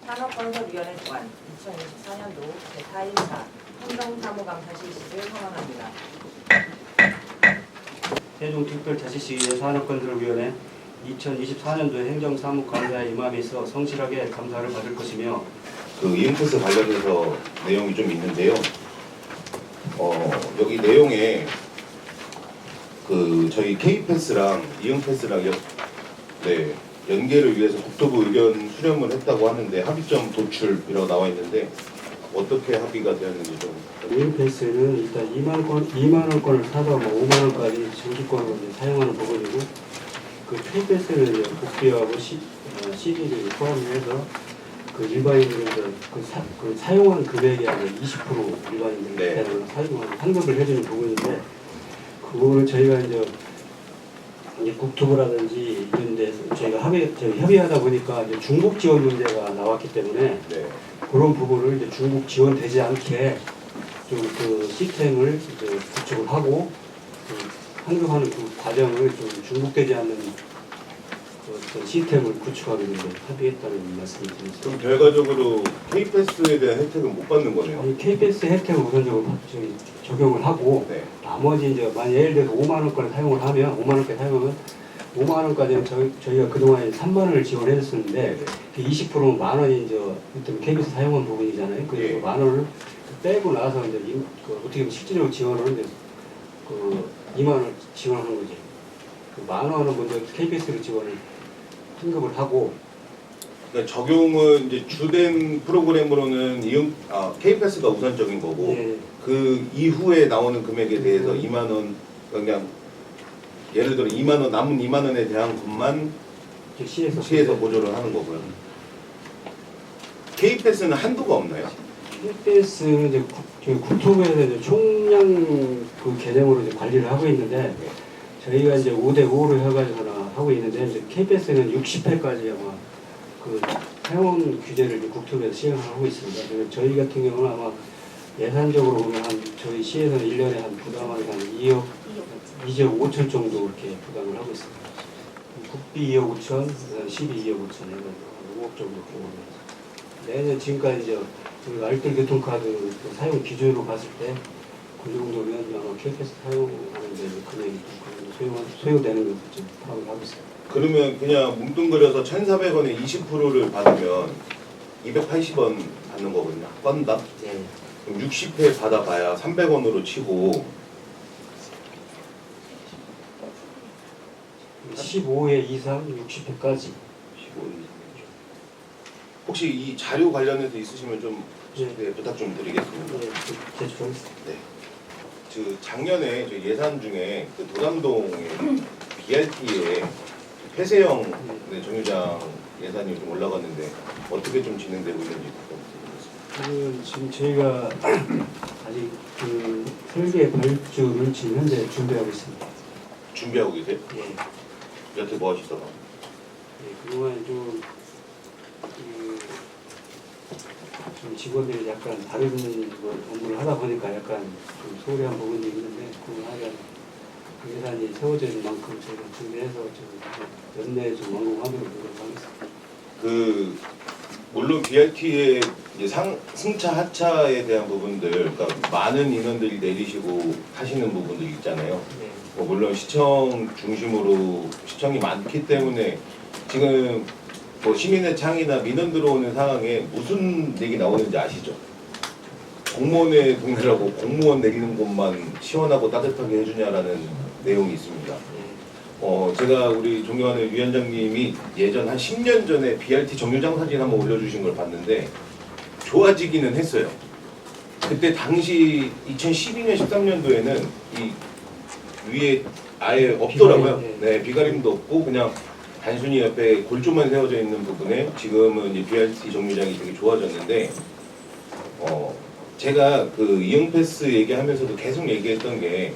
산업건설위원회 주관 2024년도 제4일차 행정사무감사 실시를 선언합니다. 세종특별자치시의회 산업건설위원회 2024년도 행정사무감사에 임함에 있어 성실하게 감사를 받을 것이며 그 이응패스 관련해서 내용이 좀 있는데요. 여기 내용에 그 저희 K패스랑 이응패스랑 연계를 위해서 국토부 의견 수렴을 했다고 하는데 합의점 도출이라고 나와 있는데 어떻게 합의가 되었는지 좀. 이응패스는 일단 2만 원권을 사서 5만 원까지 정기권으로 사용하는 부분이고, 그 K패스는 이제 복비하고 CD를 포함해서 그 일반인들은 그 사용한 금액이 아니라 20% 일반인들에 대한 사용하는 환급을 해주는 부분인데, 그거를 저희가 이제 국토부라든지 이런 데서 저희가 협의하다 보니까 이제 중복 지원 문제가 나왔기 때문에 그런 부분을 이제 중복 지원되지 않게 좀 그 시스템을 이제 구축을 하고 환급하는 그 과정을 좀 중복되지 않는 그 시스템을 구축하기로 합의했다는 말씀을 드리겠습니다. 그럼 결과적으로 K패스에 대한 혜택은 못 받는 거네요. 아니, K패스 혜택을 우선적으로 적용을 하고 나머지 이제 만약 예를 들어서 5만 원권을 사용을 하면 5만 원까지 사용하면 5만 원까지는 저희가 그동안 3만 원을 지원했었는데 그 20%는 만 원이 이제 일단 KBS 사용한 부분이잖아요. 그래서 만 원을 빼고 나서 이제 어떻게 보면 실질적으로 지원을 하는데 그 2만 원을 지원하는 거지. 그 만 원은 먼저 KBS로 지원을 환급을 하고. 그러니까 적용은 이제 주된 프로그램으로는 K패스가 우선적인 거고 그 이후에 나오는 금액에 대해서 2만 원 그냥 예를 들어 2만 원 남은 2만 원에 대한 것만 시에서 보조를 하는 거고요. K패스는 한도가 없나요? KBS는 이제 국토부에서 이제 총량 그 개념으로 이제 관리를 하고 있는데 저희가 이제 5대5로 해가지고 하고 있는데 이제 KBS는 60회까지 아마 그 사용 규제를 국토부에서 시행하고 있습니다. 그래서 저희 같은 경우는 아마 예산적으로 보면 저희 시에서는 1년에 부담하는 한 2억 5천 정도 이렇게 부담을 하고 있습니다. 국비 2억 5천, 12 2억 5천 해서 5억 정도 부담합니다. 내년 지금까지 이제 우리 알뜰 교통카드 사용 기준으로 봤을 때 그 정도면 아마 KPS 사용하는데 금액이 소요되는 것을 지금 파악을 하고 있습니다. 그러면 그냥 뭉뚱그려서 1,400원에 20%를 받으면 280원 받는 거거든요. 건당. 그럼 60회 받아봐야 300원으로 치고 15회 이상 60회까지. 15회. 혹시 이 자료 관련해서 있으시면 좀 부탁 좀 드리겠습니다. 제출하겠습니다. 그 작년에 저희 예산 중에 그 도담동의 BRT에 폐쇄형 정류장 예산이 좀 올라갔는데 어떻게 좀 진행되고 있는지 부탁드리겠습니다. 지금 저희가 아직 그 설계 발주를 지금 현재 준비하고 있습니다. 준비하고 계세요? 여태 뭐 하시다가? 그동안 좀 직원들이 약간 다른 업무를 하다 보니까 약간 좀 소홀한 부분이 있는데 그 예산이 세워져 있는 만큼 저희가 준비해서 좀 연내에 좀 완공하도록 노력하겠습니다. 물론 BRT의 승차 하차에 대한 부분들, 그러니까 많은 인원들이 내리시고 하시는 부분들 있잖아요. 물론 시청 중심으로 시청이 많기 때문에 지금 시민의 창이나 민원 들어오는 상황에 무슨 얘기 나오는지 아시죠? 공무원의 동네라고 공무원 내리는 곳만 시원하고 따뜻하게 해주냐라는 내용이 있습니다. 제가 우리 존경하는 위원장님이 예전 한 10년 전에 BRT 정류장 사진 한번 올려주신 걸 봤는데 좋아지기는 했어요. 그때 당시 2012년 13년도에는 이 위에 아예 없더라고요. 비가림도 없고 그냥 단순히 옆에 골조만 세워져 있는 부분에 지금은 이제 BRT 정류장이 되게 좋아졌는데 제가 그 이응패스 얘기하면서도 계속 얘기했던 게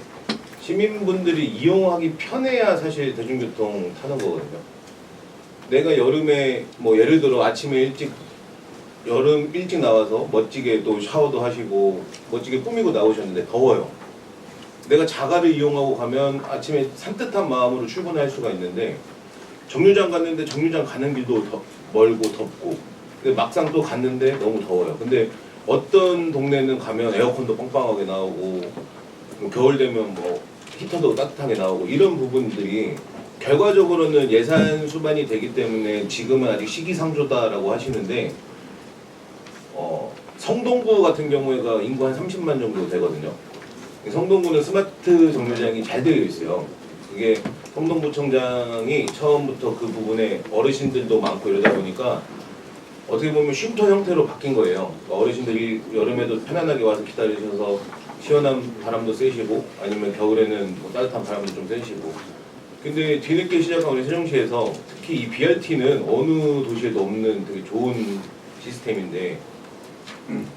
시민분들이 이용하기 편해야 사실 대중교통 타는 거거든요. 내가 여름에 예를 들어 아침에 여름 일찍 나와서 멋지게 또 샤워도 하시고 멋지게 꾸미고 나오셨는데 더워요. 내가 자가를 이용하고 가면 아침에 산뜻한 마음으로 출근할 수가 있는데 정류장 갔는데 정류장 가는 길도 멀고 덥고 근데 막상 또 갔는데 너무 더워요. 근데 어떤 동네는 가면 에어컨도 빵빵하게 나오고 겨울 되면 뭐 히터도 따뜻하게 나오고 이런 부분들이 결과적으로는 예산 수반이 되기 때문에 지금은 아직 시기상조다라고 하시는데 성동구 같은 경우에가 인구 한 30만 정도 되거든요. 성동구는 스마트 정류장이 잘 되어 있어요. 그게 성동구청장이 처음부터 그 부분에 어르신들도 많고 이러다 보니까 어떻게 보면 쉼터 형태로 바뀐 거예요. 그러니까 어르신들이 여름에도 편안하게 와서 기다리셔서 시원한 바람도 쐬시고 아니면 겨울에는 뭐 따뜻한 바람도 좀 쐬시고. 근데 뒤늦게 시작한 우리 세종시에서 특히 이 BRT는 어느 도시에도 없는 되게 좋은 시스템인데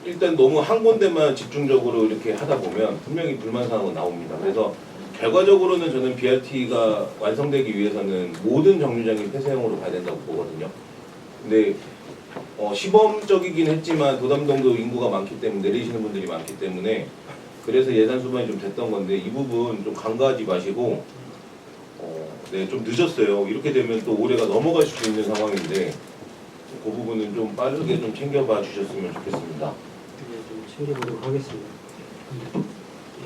일단 너무 한 군데만 집중적으로 이렇게 하다 보면 분명히 불만사항은 나옵니다. 그래서 결과적으로는 저는 BRT가 완성되기 위해서는 모든 정류장이 폐쇄형으로 가야 된다고 보거든요. 근데 시범적이긴 했지만 도담동도 인구가 많기 때문에 내리시는 분들이 많기 때문에 그래서 예산 수반이 좀 됐던 건데 이 부분 좀 간과하지 마시고 네, 좀 늦었어요. 이렇게 되면 또 올해가 넘어갈 수도 있는 상황인데 그 부분은 좀 빠르게 좀 챙겨봐 주셨으면 좋겠습니다. 네, 좀 챙겨보도록 하겠습니다.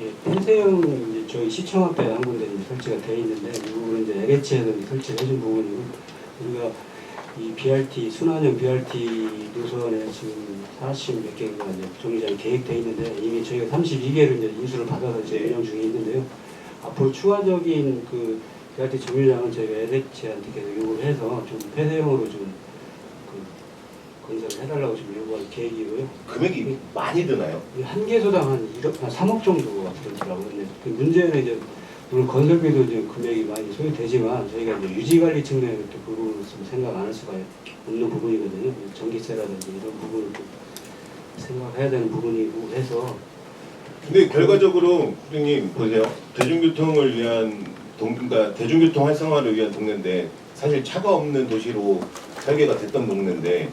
예, 폐쇄형 이제 저희 시청 앞에 한 군데 이제 설치가 되어 있는데 이 부분은 이제 LH에서 설치를 해준 부분이고 우리가 이 BRT 순환형 BRT 노선에 지금 40몇 개가 이제 정류장이 계획되어 있는데 이미 저희가 32개를 이제 인수를 받아서 이제 운영 중에 있는데요. 앞으로 추가적인 그 BRT 정류장은 저희가 LH한테 계속 요구를 해서 좀 폐쇄형으로 좀 건설을 해달라고 지금 요구할 계획이고요. 금액이 많이 드나요? 한 개소당 한 3억 정도가 들더라고요. 근데 그 문제는 이제 물론 건설비도 이제 금액이 많이 소요되지만 저희가 이제 유지관리 측면에서 또 그 부분을 좀 생각 안 할 수가 없는 부분이거든요. 전기세라든지 이런 부분을 좀 생각해야 되는 부분이고 해서. 근데 결과적으로 부장님 보세요. 대중교통을 위한 그러니까 대중교통 활성화를 위한 동네인데 사실 차가 없는 도시로 설계가 됐던 동네인데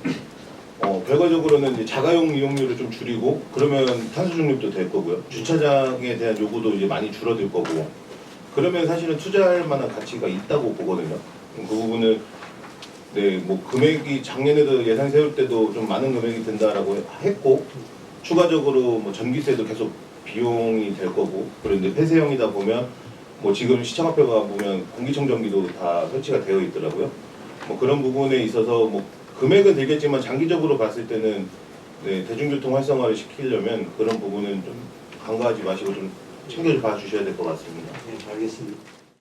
결과적으로는 이제 자가용 이용료를 좀 줄이고 그러면 탄소 중립도 될 거고요. 주차장에 대한 요구도 이제 많이 줄어들 거고 그러면 사실은 투자할 만한 가치가 있다고 보거든요. 그 부분은 네, 뭐 금액이 작년에도 예산 세울 때도 좀 많은 금액이 든다라고 했고 추가적으로 뭐 전기세도 계속 비용이 될 거고 그런데 폐쇄형이다 보면 뭐 지금 시청 앞에 가 보면 공기청정기도 다 설치가 되어 있더라고요. 뭐 그런 부분에 있어서 뭐 금액은 들겠지만 장기적으로 봤을 때는 네, 대중교통 활성화를 시키려면 그런 부분은 좀 간과하지 마시고 좀 챙겨봐 주셔야 될 것 같습니다. 네, 알겠습니다.